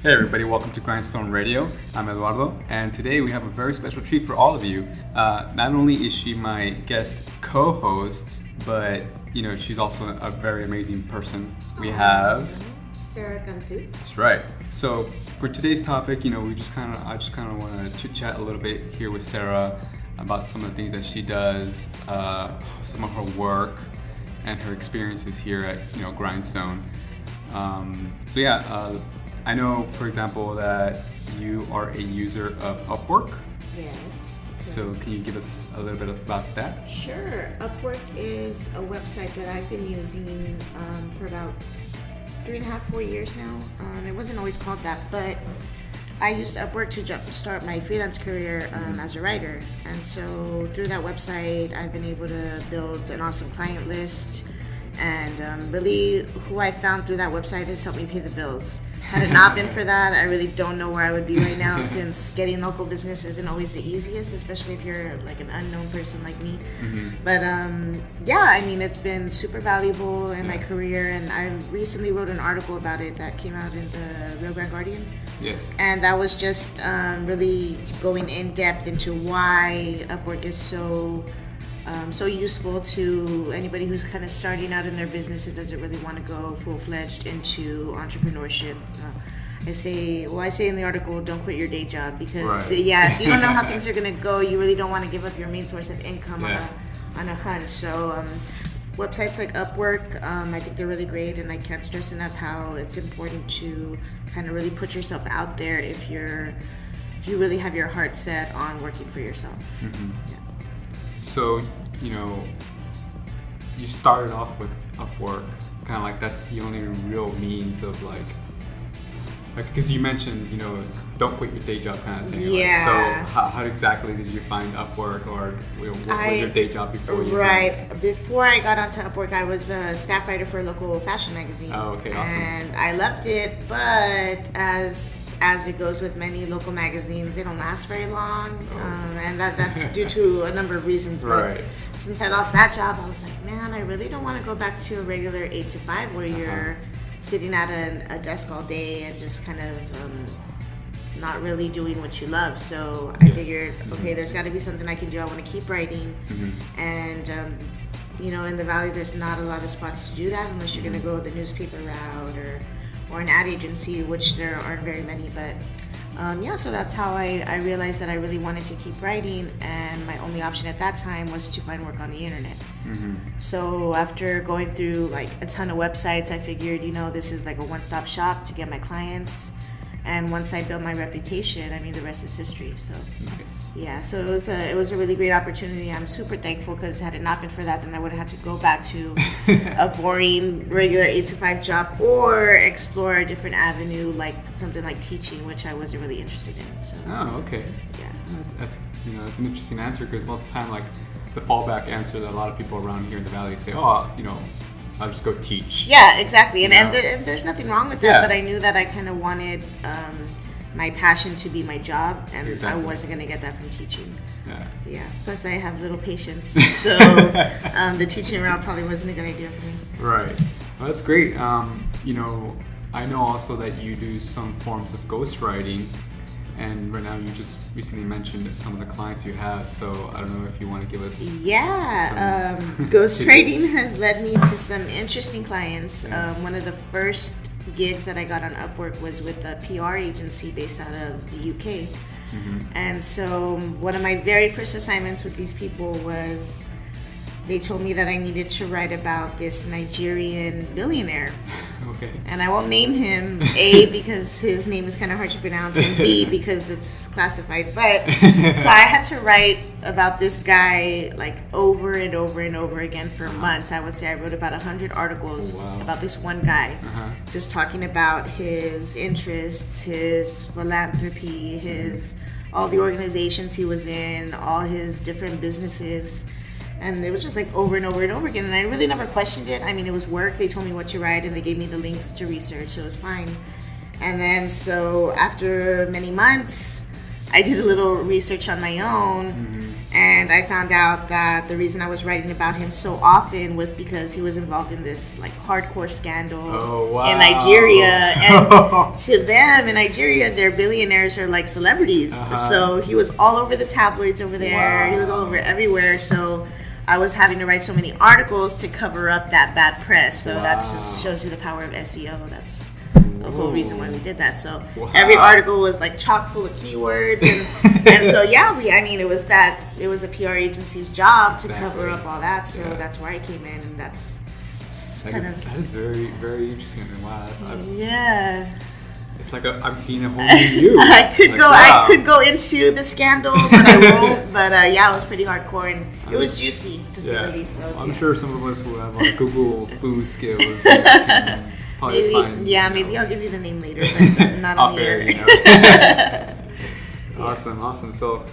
Hey everybody, welcome to Grindstone Radio. I'm Eduardo, and today we have a very special treat for all of you. Not only is she my guest co-host, but she's also a very amazing person. We have Sarah Cantu. That's right. So for today's topic, I just kind of want to chit chat a little bit here with Sarah about some of the things that she does, some of her work, and her experiences here at Grindstone. I know, for example, that you are a user of Upwork. Yes. So can you give us a little bit about that? Sure. Upwork is a website that I've been using for about 3.5, 4 years now. It wasn't always called that, but I used Upwork to start my freelance career as a writer. And so through that website, I've been able to build an awesome client list. And really, who I found through that website has helped me pay the bills. Had it not been for that, I really don't know where I would be right now, since getting local business isn't always the easiest, especially if you're like an unknown person like me. Mm-hmm. But it's been super valuable in my career, and I recently wrote an article about it that came out in the Rio Grande Guardian. Yes. And that was just really going in depth into why Upwork is so useful to anybody who's kind of starting out in their business and doesn't really want to go full-fledged into entrepreneurship. I say in the article, don't quit your day job, because if you don't know how things are going to go, you really don't want to give up your main source of income on a hunch. So websites like Upwork, I think they're really great, and I can't stress enough how it's important to kind of really put yourself out there if you really have your heart set on working for yourself. Mm-hmm. Yeah. So, you started off with Upwork, kind of like that's the only real means of like because you mentioned, don't quit your day job kind of thing. Yeah. Like, so how exactly did you find Upwork, or what was your day job before you? Right. Before I got onto Upwork, I was a staff writer for a local fashion magazine. Oh, okay, awesome. And I loved it, but as it goes with many local magazines, they don't last very long, and that's due to a number of reasons. But since I lost that job, I was like, man, I really don't want to go back to a regular 8 to 5 where you're sitting at a desk all day and just kind of not really doing what you love. So I figured, okay, there's got to be something I can do. I want to keep writing. Mm-hmm. And in the Valley, there's not a lot of spots to do that unless you're going to go the newspaper route or an ad agency, which there aren't very many. But so that's how I realized that I really wanted to keep writing, and my only option at that time was to find work on the internet. Mm-hmm. So after going through like a ton of websites, I figured, this is like a one-stop shop to get my clients. And once I built my reputation, the rest is history. So nice. Yeah, so it was a really great opportunity. I'm super thankful, because had it not been for that, then I would have had to go back to a boring regular 8 to 5 job, or explore a different avenue, like something like teaching, which I wasn't really interested in. So okay. Yeah. That's an interesting answer, because most of the time, like the fallback answer that a lot of people around here in the Valley say, I'll just go teach. Yeah, exactly. And there's nothing wrong with that, but I knew that I kind of wanted my passion to be my job, and I wasn't going to get that from teaching. Yeah. Plus, I have little patience, so the teaching route probably wasn't a good idea for me. Right. Well, that's great. I know also that you do some forms of ghostwriting. And right now, you just recently mentioned some of the clients you have, so I don't know if you want to give us ghostwriting has led me to some interesting clients. One of the first gigs that I got on Upwork was with a PR agency based out of the UK. Mm-hmm. And so one of my very first assignments with these people was, they told me that I needed to write about this Nigerian billionaire. Okay. And I won't name him, A, because his name is kind of hard to pronounce, and B, because it's classified. But so I had to write about this guy like over and over and over again for months. I would say I wrote about 100 articles about this one guy, just talking about his interests, his philanthropy, all the organizations he was in, all his different businesses. And it was just like over and over and over again. And I really never questioned it. It was work. They told me what to write, and they gave me the links to research, so it was fine. And then so after many months, I did a little research on my own. Mm-hmm. And I found out that the reason I was writing about him so often was because he was involved in this like hardcore scandal in Nigeria. And to them in Nigeria, their billionaires are like celebrities. So he was all over the tabloids over there. He was all over everywhere. So I was having to write so many articles to cover up that bad press. So that just shows you the power of SEO. That's the whole reason why we did that. So every article was like chock full of keywords, and so it was a PR agency's job to cover up all that. So that's where I came in, and that is very, very interesting. Wow, it's like I'm seeing a whole new you. I could go into the scandal, but I won't. But it was pretty hardcore, and it was juicy to say the least. So I'm sure some of us who have like Google food skills. Maybe I'll give you the name later, but not on the air. Awesome. So,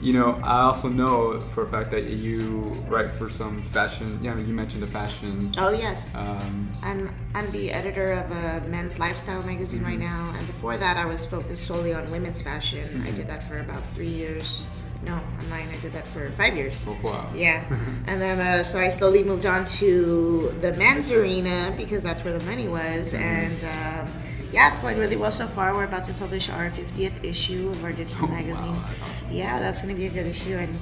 I also know for a fact that you write for some fashion. You mentioned the fashion. Oh yes. I'm the editor of a men's lifestyle magazine right now, and before that, I was focused solely on women's fashion. I did that for about 3 years. No, I'm lying. I did that for 5 years. Oh, wow. Yeah. And then, so I slowly moved on to the men's arena because that's where the money was. And, it's going really well so far. We're about to publish our 50th issue of our digital magazine. Wow, that's awesome. Yeah, that's going to be a good issue. And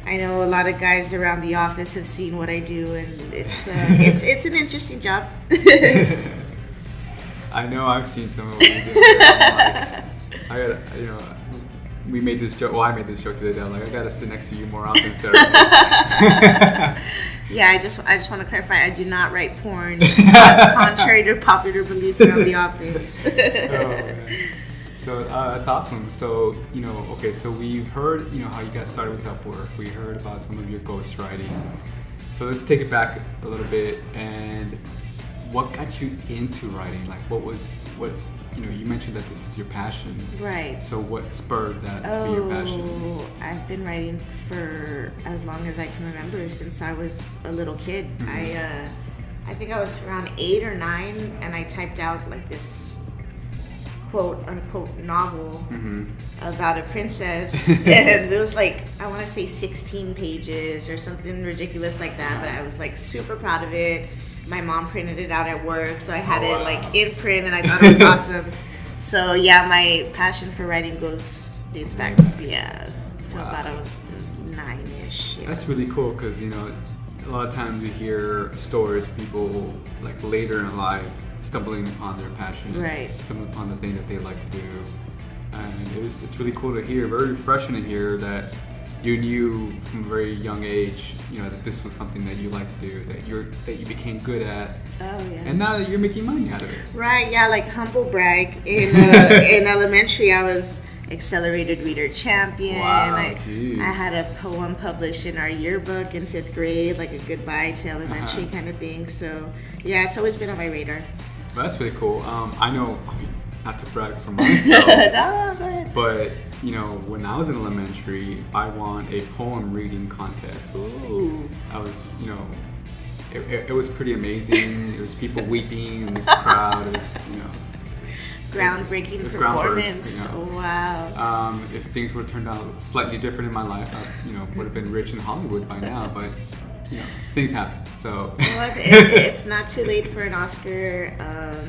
I know a lot of guys around the office have seen what I do, and it's an interesting job. I know I've seen some of what you do. I gotta, we made this joke. Well, I made this joke the other day. I'm like, I gotta sit next to you more often, Sarah. Yeah, I just want to clarify. I do not write porn, contrary to popular belief around the office. So that's awesome. So so we've heard how you got started with Upwork. We heard about some of your ghostwriting. So let's take it back a little bit. And what got you into writing? Like, what you mentioned that this is your passion. Right. So what spurred that to be your passion? I've been writing for as long as I can remember, since I was a little kid. I think I was around 8 or 9, and I typed out like this quote unquote novel about a princess, and it was like, I want to say 16 pages or something ridiculous like that, but I was like super proud of it. My mom printed it out at work, so I had it like in print, and I thought it was awesome. So my passion for writing dates back to about I was 9-ish. Yeah. That's really cool because a lot of times you hear stories of people like later in life stumbling upon their passion, stumbling upon the thing that they like to do, and it's really cool to hear, very refreshing to hear that you knew from a very young age, that this was something that you like to do, that you became good at. Oh yeah. And now that you're making money out of it. Right. Yeah. Like humble brag. In elementary, I was accelerated reader champion. Wow. I had a poem published in our yearbook in 5th grade, like a goodbye to elementary kind of thing. So it's always been on my radar. Well, that's really cool. I know, not to brag for myself. No, go ahead. But when I was in elementary, I won a poem reading contest. Ooh. I was, it was pretty amazing. It was people weeping in the crowd. It was, groundbreaking performance. Wow. If things would have turned out slightly different in my life, I, would have been rich in Hollywood by now. But things happen. So it's not too late for an Oscar. I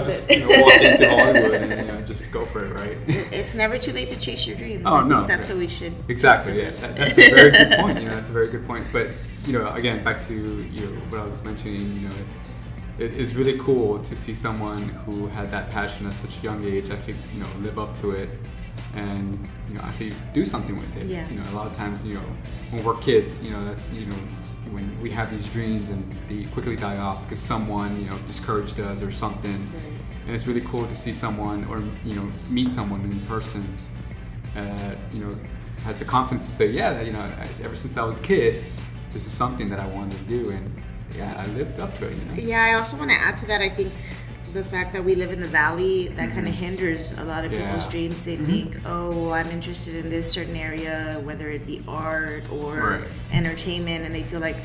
just walk into Hollywood and just go for it, right? It's never too late to chase your dreams. Oh, no. That's what we should. Exactly. Yes, that's a very good point. That's a very good point. But again, back to what I was mentioning. It is really cool to see someone who had that passion at such a young age actually live up to it and actually do something with it. Yeah. A lot of times when we're kids, that's when we have these dreams and they quickly die off because someone discouraged us or something. Right. And it's really cool to see someone or meet someone in person has the confidence to say, ever since I was a kid, this is something that I wanted to do, and I lived up to it. Yeah, I also want to add to that. I think the fact that we live in the valley, that kind of hinders a lot of people's dreams. They think, I'm interested in this certain area, whether it be art or entertainment, and they feel like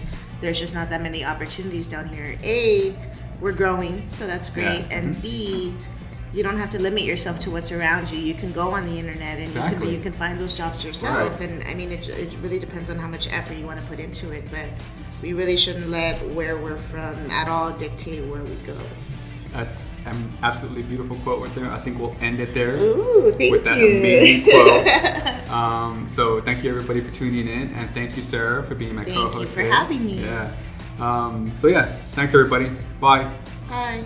there's just not that many opportunities down here. A, we're growing, so that's great, and B, you don't have to limit yourself to what's around you. You can go on the internet and Exactly. you can find those jobs yourself. Right. And I mean, it really depends on how much effort you want to put into it. But we really shouldn't let where we're from at all dictate where we go. That's an absolutely beautiful quote right there. I think we'll end it there. Ooh, thank with that you. amazing quote. So thank you everybody for tuning in, and thank you, Sarah, for being my co-host. Thank you for today. having me. Yeah. So yeah, thanks everybody. Bye. Bye.